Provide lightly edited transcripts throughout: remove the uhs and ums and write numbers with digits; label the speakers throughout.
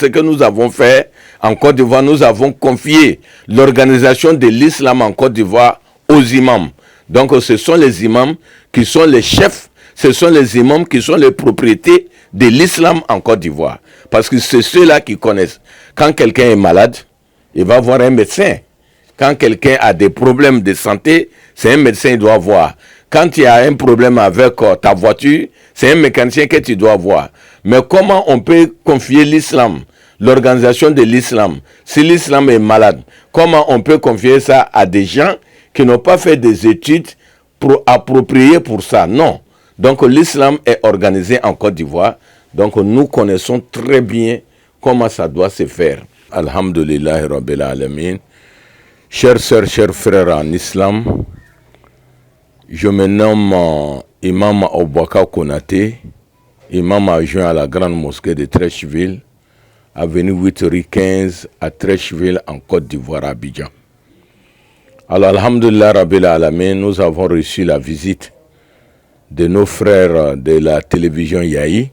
Speaker 1: ce que nous avons fait en Côte d'Ivoire. Nous avons confié l'organisation de l'islam en Côte d'Ivoire aux imams. Donc ce sont les imams qui sont les chefs, ce sont les imams qui sont les propriétés de l'islam en Côte d'Ivoire. Parce que c'est ceux-là qui connaissent. Quand quelqu'un est malade, il va voir un médecin. Quand quelqu'un a des problèmes de santé, c'est un médecin qu'il doit voir. Quand il y a un problème avec ta voiture, c'est un mécanicien que tu dois voir. Mais comment on peut confier l'islam, l'organisation de l'islam, si l'islam est malade, comment on peut confier ça à des gens qui n'ont pas fait des études appropriées pour ça? Non. Donc l'islam est organisé en Côte d'Ivoire. Donc nous connaissons très bien comment ça doit se faire. Alhamdulillah Rabbil Alamin. Chers sœurs, chers frères en islam, je me nomme Imam Aboubakar Konaté, imam adjoint à la grande mosquée de Treichville, avenue 8 rue 15 à Treichville en Côte d'Ivoire, Abidjan. Alors, alhamdulillah Rabbil Alamin, nous avons reçu la visite de nos frères de la télévision Yahi,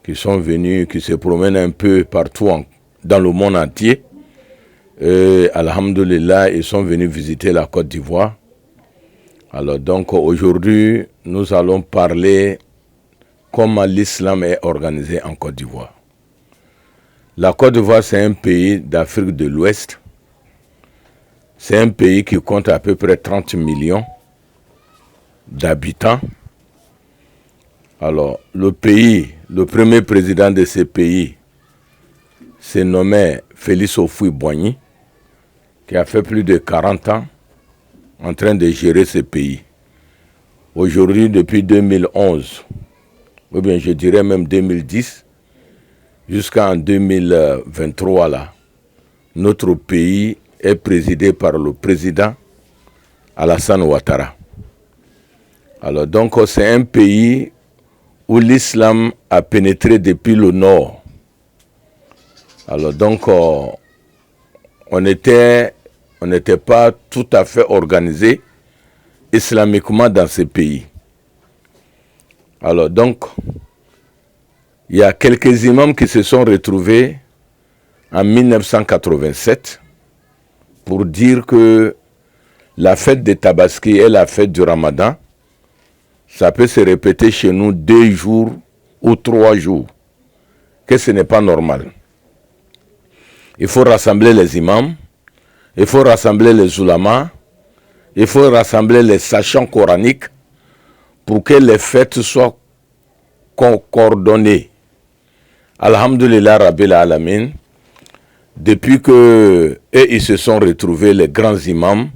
Speaker 1: qui sont venus, qui se promènent un peu partout dans le monde entier. Et alhamdulillah, ils sont venus visiter la Côte d'Ivoire. Alors donc aujourd'hui, nous allons parler comment l'islam est organisé en Côte d'Ivoire. La Côte d'Ivoire, c'est un pays d'Afrique de l'Ouest. C'est un pays qui compte à peu près 30 millions d'habitants. Alors, le premier président de ce pays se nommait Félix Houphouët-Boigny, qui a fait plus de 40 ans en train de gérer ce pays. Aujourd'hui, depuis 2011, ou bien je dirais même 2010, jusqu'en 2023, là, notre pays est présidé par le président Alassane Ouattara. Alors donc, c'est un pays où l'islam a pénétré depuis le nord. Alors donc, on n'était pas tout à fait organisé islamiquement dans ce pays. Alors donc, il y a quelques imams qui se sont retrouvés en 1987 pour dire que la fête de Tabaski et la fête du Ramadan, ça peut se répéter chez nous 2 jours ou 3 jours, que ce n'est pas normal. Il faut rassembler les imams, il faut rassembler les ulamas, il faut rassembler les sachants coraniques pour que les fêtes soient coordonnées. Alhamdulillah Rabbil Alamin, depuis que ils se sont retrouvés, les grands imams,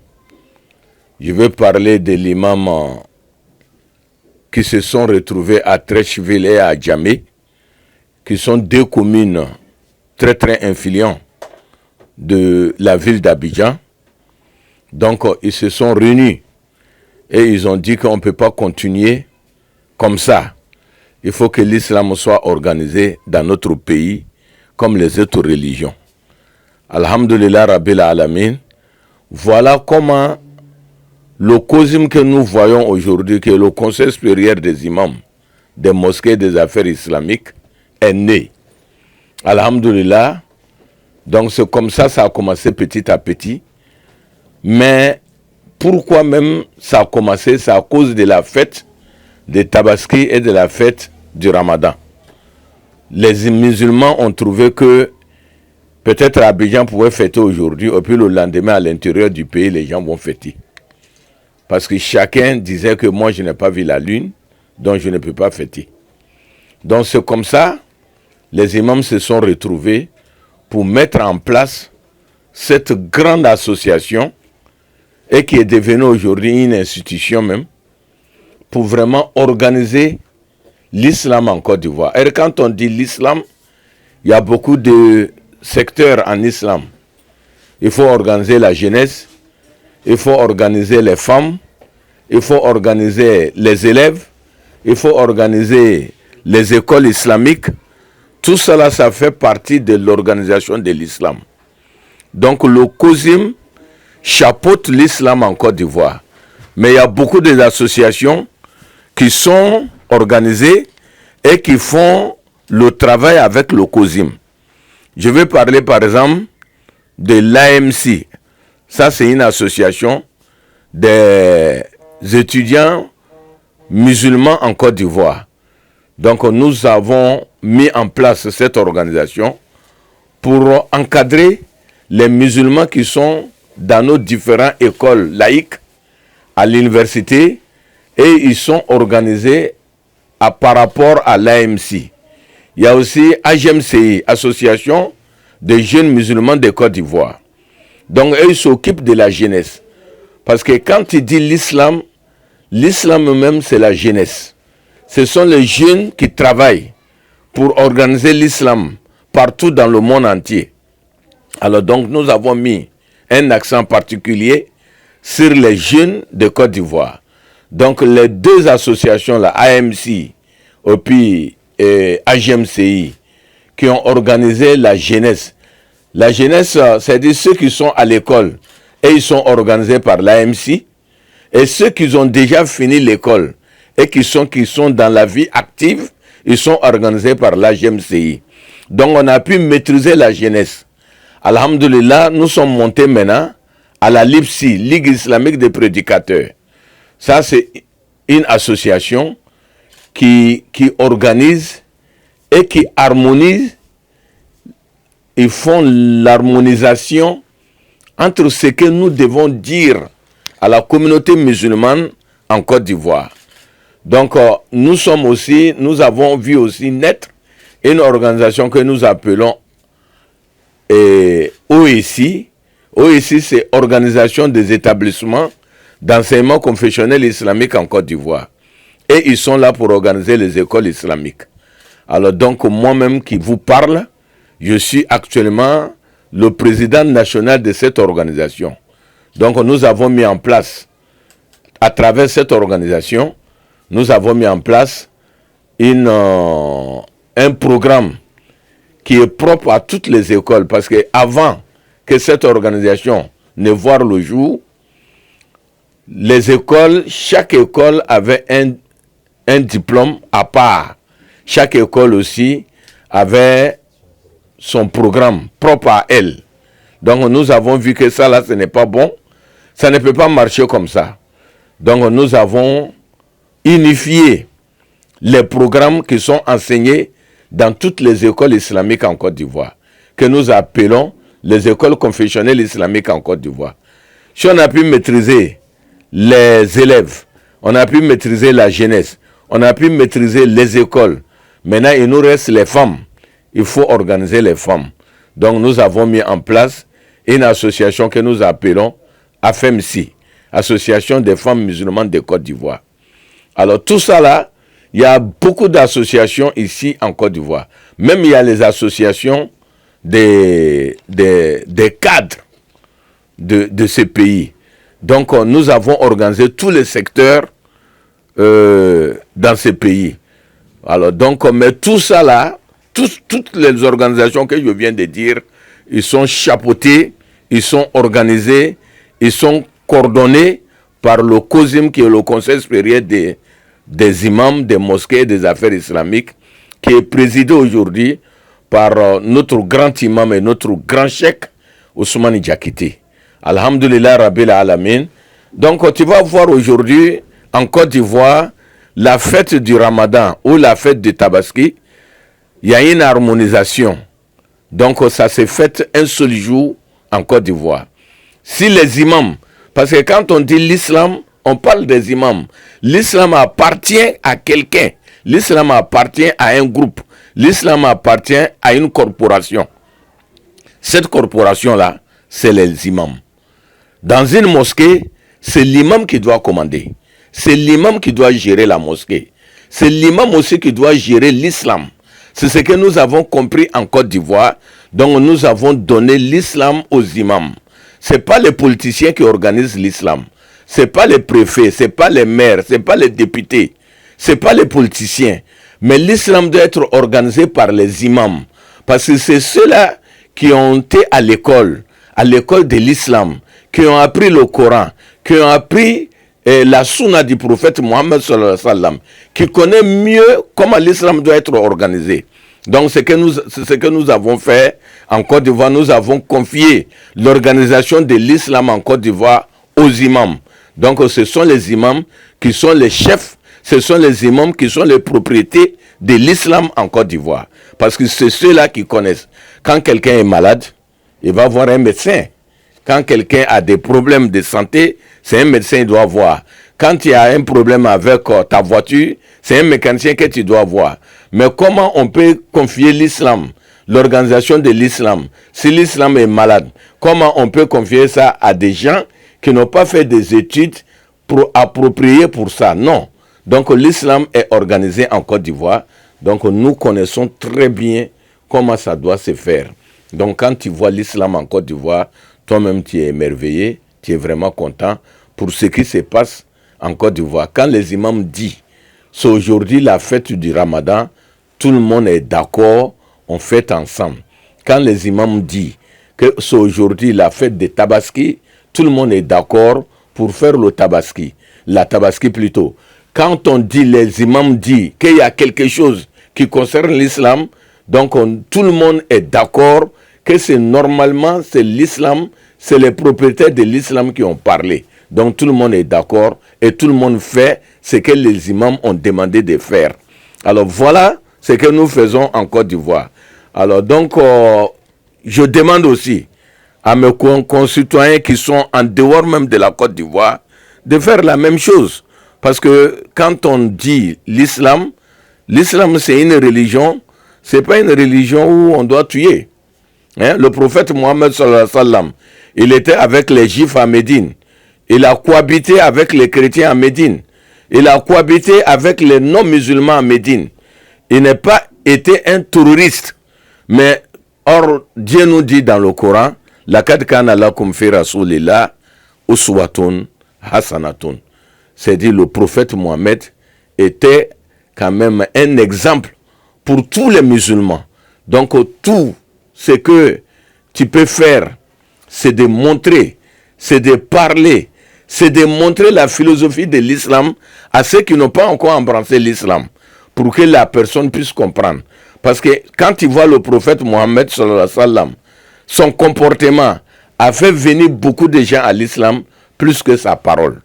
Speaker 1: je veux parler de l'imam qui se sont retrouvés à Treichville et à Djamé, qui sont 2 communes très très influentes de la ville d'Abidjan. Donc ils se sont réunis et ils ont dit qu'on ne peut pas continuer comme ça. Il faut que l'islam soit organisé dans notre pays comme les autres religions. Alhamdulillah Rabbil Alamin. Voilà comment le COSIM que nous voyons aujourd'hui, qui est le Conseil supérieur des imams des mosquées des affaires islamiques, est né. Alhamdulillah. Donc c'est comme ça a commencé petit à petit. Mais pourquoi même ça a commencé? C'est à cause de la fête de Tabaski et de la fête du Ramadan. Les musulmans ont trouvé que peut-être Abidjan pouvait fêter aujourd'hui, et puis le lendemain à l'intérieur du pays, les gens vont fêter. Parce que chacun disait que moi je n'ai pas vu la lune, donc je ne peux pas fêter. Donc c'est comme ça, les imams se sont retrouvés pour mettre en place cette grande association et qui est devenue aujourd'hui une institution même, pour vraiment organiser l'islam en Côte d'Ivoire. Et quand on dit l'islam, il y a beaucoup de secteurs en islam. Il faut organiser la jeunesse, il faut organiser les femmes, il faut organiser les élèves, il faut organiser les écoles islamiques. Tout cela, ça fait partie de l'organisation de l'islam. Donc le COSIM chapeaute l'islam en Côte d'Ivoire. Mais il y a beaucoup d'associations qui sont organisées et qui font le travail avec le COSIM. Je vais parler par exemple de l'AMC. Ça, c'est une association des étudiants musulmans en Côte d'Ivoire. Donc, nous avons mis en place cette organisation pour encadrer les musulmans qui sont dans nos différentes écoles laïques à l'université, et ils sont organisés par rapport à l'AMC. Il y a aussi AGMCI, Association des jeunes musulmans de Côte d'Ivoire. Donc, eux, ils s'occupent de la jeunesse. Parce que quand il dit l'islam, l'islam même, c'est la jeunesse. Ce sont les jeunes qui travaillent pour organiser l'islam partout dans le monde entier. Alors donc, nous avons mis un accent particulier sur les jeunes de Côte d'Ivoire. Donc, les deux associations, la AMC et puis AGMCI, qui ont organisé la jeunesse. La jeunesse, c'est-à-dire ceux qui sont à l'école, et ils sont organisés par l'AMC, et ceux qui ont déjà fini l'école et qui sont dans la vie active, ils sont organisés par l'AGMCI. Donc on a pu maîtriser la jeunesse. Alhamdulillah, nous sommes montés maintenant à la LIPSI, Ligue islamique des prédicateurs. Ça, c'est une association qui organise et qui harmonise. Ils font l'harmonisation entre ce que nous devons dire à la communauté musulmane en Côte d'Ivoire. Donc, nous avons vu aussi naître une organisation que nous appelons OECI. OECI, c'est Organisation des établissements d'enseignement confessionnel islamique en Côte d'Ivoire. Et ils sont là pour organiser les écoles islamiques. Alors donc, moi-même qui vous parle, je suis actuellement le président national de cette organisation. Donc, nous avons mis en place, à travers cette organisation, nous avons mis en place un programme qui est propre à toutes les écoles. Parce qu'avant que cette organisation ne voie le jour, les écoles, chaque école avait un diplôme à part. Chaque école aussi avait son programme propre à elle. Donc nous avons vu que ça là, ce n'est pas bon. Ça ne peut pas marcher comme ça. Donc nous avons unifié les programmes qui sont enseignés dans toutes les écoles islamiques en Côte d'Ivoire, que nous appelons les écoles confessionnelles islamiques en Côte d'Ivoire. Si on a pu maîtriser les élèves, on a pu maîtriser la jeunesse, on a pu maîtriser les écoles, maintenant il nous reste les femmes. Il faut organiser les femmes. Donc nous avons mis en place une association que nous appelons AFEMSI, Association des femmes musulmanes de Côte d'Ivoire. Alors tout ça là, il y a beaucoup d'associations ici en Côte d'Ivoire. Même il y a les associations des cadres de ces pays. Donc nous avons organisé tous les secteurs dans ces pays. Alors donc, mais tout ça là, toutes les organisations que je viens de dire, ils sont chapeautés, ils sont organisés, ils sont coordonnés par le COSIM, qui est le Conseil supérieur des imams, des mosquées et des affaires islamiques, qui est présidé aujourd'hui par notre grand imam et notre grand cheikh, Ousmane Diakité. Alhamdulillah Rabbil Alamin. Donc tu vas voir aujourd'hui en Côte d'Ivoire la fête du Ramadan ou la fête du Tabaski. Il y a une harmonisation. Donc ça s'est fait un seul jour en Côte d'Ivoire. Si les imams, parce que quand on dit l'islam, on parle des imams. L'islam appartient à quelqu'un. L'islam appartient à un groupe. L'islam appartient à une corporation. Cette corporation-là, c'est les imams. Dans une mosquée, c'est l'imam qui doit commander. C'est l'imam qui doit gérer la mosquée. C'est l'imam aussi qui doit gérer l'islam. C'est ce que nous avons compris en Côte d'Ivoire. Donc nous avons donné l'islam aux imams. Ce n'est pas les politiciens qui organisent l'islam. Ce n'est pas les préfets, ce n'est pas les maires, ce n'est pas les députés, ce n'est pas les politiciens. Mais l'islam doit être organisé par les imams. Parce que c'est ceux-là qui ont été à l'école de l'islam, qui ont appris le Coran, qui ont appris la sunna du prophète Mohammed sallallahu alayhi wa sallam, qui connaît mieux comment l'islam doit être organisé. Donc c'est ce que nous avons fait en Côte d'Ivoire, nous avons confié l'organisation de l'islam en Côte d'Ivoire aux imams. Donc ce sont les imams qui sont les chefs, ce sont les imams qui sont les propriétés de l'islam en Côte d'Ivoire. Parce que c'est ceux-là qui connaissent. Quand quelqu'un est malade, il va voir un médecin. Quand quelqu'un a des problèmes de santé, c'est un médecin qu'il doit voir. Quand tu as un problème avec ta voiture, c'est un mécanicien que tu dois voir. Mais comment on peut confier l'islam, l'organisation de l'islam, si l'islam est malade, comment on peut confier ça à des gens qui n'ont pas fait des études appropriées pour ça? Non. Donc l'islam est organisé en Côte d'Ivoire. Donc nous connaissons très bien comment ça doit se faire. Donc quand tu vois l'islam en Côte d'Ivoire, toi-même tu es émerveillé, tu es vraiment content pour ce qui se passe en Côte d'Ivoire. Quand les imams disent, c'est aujourd'hui la fête du Ramadan, tout le monde est d'accord, on fête ensemble. Quand les imams disent que c'est aujourd'hui la fête des Tabaski, tout le monde est d'accord pour faire le Tabaski, la Tabaski plutôt. Quand on dit, les imams disent qu'il y a quelque chose qui concerne l'islam, donc tout le monde est d'accord que c'est normalement, c'est l'islam, c'est les propriétaires de l'islam qui ont parlé. Donc tout le monde est d'accord et tout le monde fait ce que les imams ont demandé de faire. Alors voilà ce que nous faisons en Côte d'Ivoire. Alors donc, je demande aussi à mes concitoyens qui sont en dehors même de la Côte d'Ivoire de faire la même chose. Parce que quand on dit l'islam, l'islam c'est une religion, c'est pas une religion où on doit tuer. Hein? Le prophète Mohammed sallallahu alayhi wa sallam, il était avec les Juifs à Médine. Il a cohabité avec les chrétiens à Médine. Il a cohabité avec les non-musulmans à Médine. Il n'a pas été un terroriste. Mais, or, Dieu nous dit dans le Coran, « Laqad kana lakum fi rasulillah uswatun hasanatun » C'est-à-dire le prophète Mohammed était quand même un exemple pour tous les musulmans. Donc, tout ce que tu peux faire, c'est de montrer, c'est de parler, c'est de montrer la philosophie de l'islam à ceux qui n'ont pas encore embrassé l'islam, pour que la personne puisse comprendre. Parce que quand tu vois le prophète Mohammed sallallahu alayhi wa sallam, son comportement a fait venir beaucoup de gens à l'islam plus que sa parole.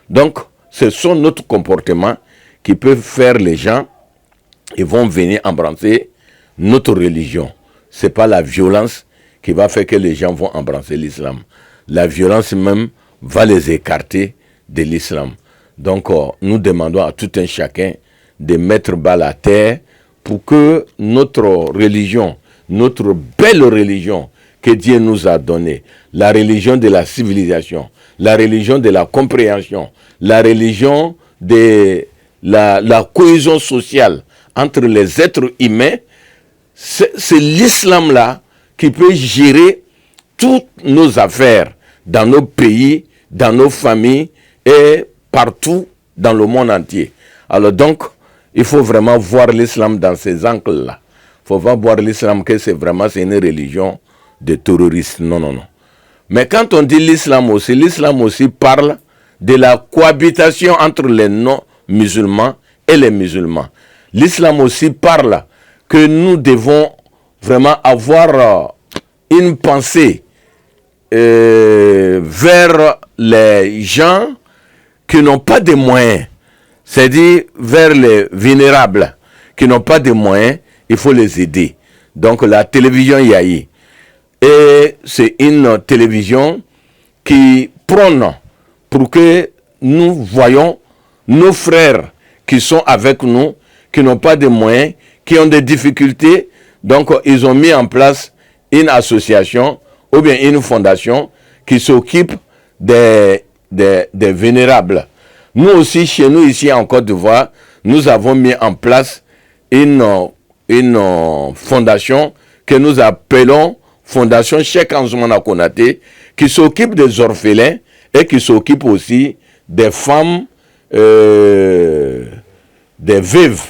Speaker 1: Donc, ce sont notre comportement qui peut faire les gens, ils vont venir embrasser notre religion. Ce n'est pas la violence qui va faire que les gens vont embrasser l'islam. La violence même va les écarter de l'islam. Donc, nous demandons à tout un chacun de mettre balle à terre pour que notre religion, notre belle religion que Dieu nous a donnée, la religion de la civilisation, la religion de la compréhension, la religion de la cohésion sociale entre les êtres humains, c'est l'islam-là qui peut gérer toutes nos affaires dans nos pays, dans nos familles et partout dans le monde entier. Alors donc, il faut vraiment voir l'islam dans ces angles-là. Il ne faut pas voir l'islam que c'est une religion de terroristes. Non, non, non. Mais quand on dit l'islam aussi parle de la cohabitation entre les non-musulmans et les musulmans. L'islam aussi parle que nous devons vraiment avoir une pensée vers les gens qui n'ont pas de moyens, c'est-à-dire vers les vulnérables qui n'ont pas de moyens, il faut les aider. Donc la télévision Yahi, et c'est une télévision qui prône pour que nous voyons nos frères qui sont avec nous, qui n'ont pas de moyens, qui ont des difficultés. Donc ils ont mis en place une association ou bien une fondation qui s'occupe des vulnérables. Nous aussi, chez nous, ici en Côte d'Ivoire, nous avons mis en place une fondation que nous appelons Fondation Cheikh Ansoumana Konaté, qui s'occupe des orphelins et qui s'occupe aussi des femmes, des veuves.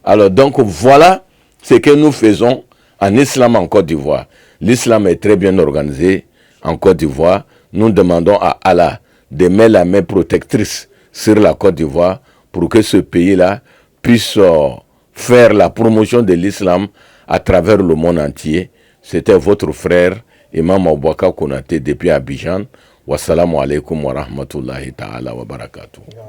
Speaker 1: Alors donc voilà ce que nous faisons en islam en Côte d'Ivoire. L'islam est très bien organisé en Côte d'Ivoire. Nous demandons à Allah de mettre la main protectrice sur la Côte d'Ivoire pour que ce pays-là puisse faire la promotion de l'islam à travers le monde entier. C'était votre frère, Imam Aboubakar Konaté, depuis Abidjan. Wassalamu alaikum wa rahmatullahi ta'ala wa barakatuh.